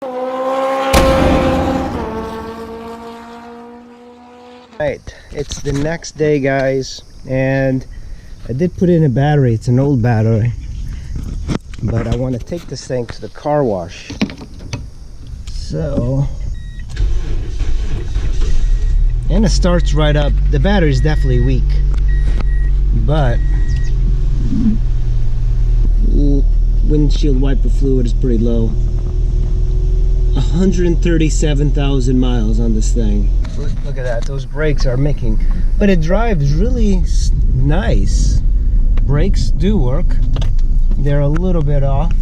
Right, it's the next day, guys, and I did put in a battery. It's an old battery, but I want to take this thing to the car wash. So, and it starts right up. The battery is definitely weak, but windshield wiper fluid is pretty low. 137,000 miles on this thing. Look at that, those brakes are making, but it drives really nice. Brakes do work. They're a little bit off.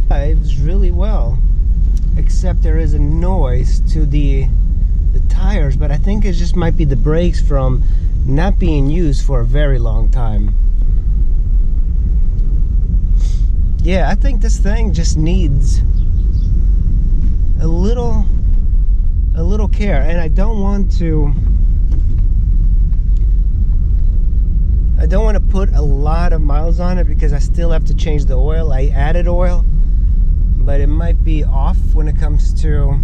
Drives really well, except there is a noise to the tires, but I think it just might be the brakes from not being used for a very long time. Yeah, I think this thing just needs a little care, and I don't want to put a lot of miles on it because I still have to change the oil. I added oil, but it might be off when it comes to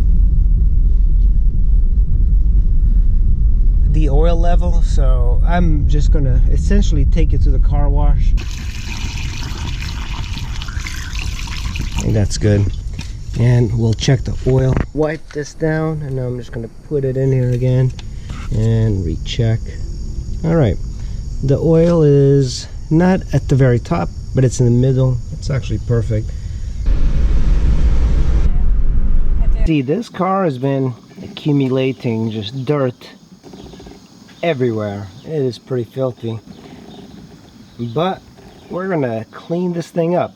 the oil level, so I'm just gonna essentially take it to the car wash. I think that's good, and we'll check the oil. Wipe this down, and now I'm just gonna put it in here again and recheck. All right, the oil is not at the very top, but it's in the middle. It's actually perfect. See, this car has been accumulating just dirt everywhere. It is pretty filthy, but we're gonna clean this thing up.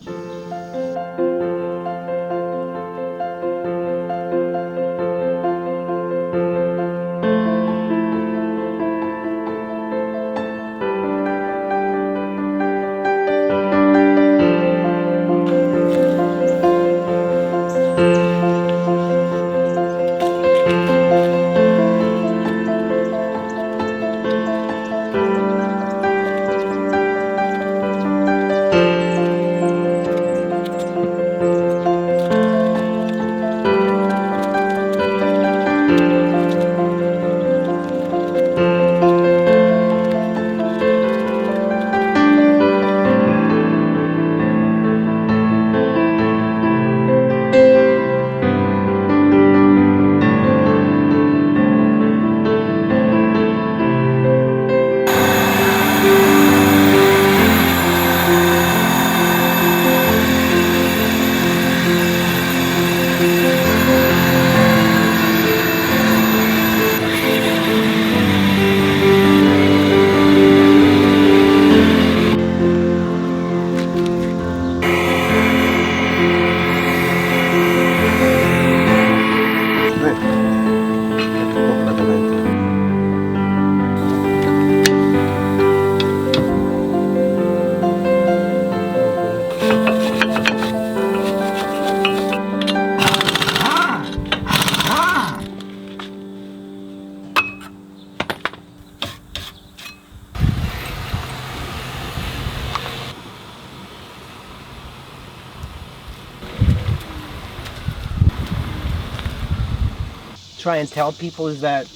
Try and tell people is that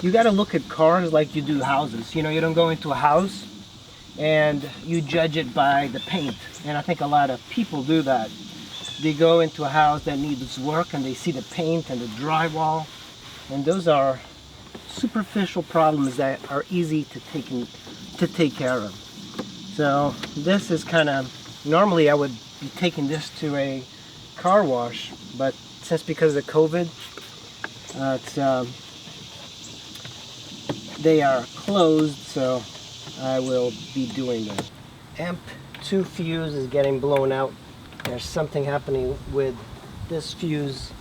you got to look at cars like you do houses. You know, you don't go into a house and you judge it by the paint, and I think a lot of people do that. They go into a house that needs work and they see the paint and the drywall, and those are superficial problems that are easy to take care of. So this is kind of, normally I would be taking this to a car wash, but since because of COVID, they are closed, so I will be doing that. Amp 2 fuse is getting blown out. There's something happening with this fuse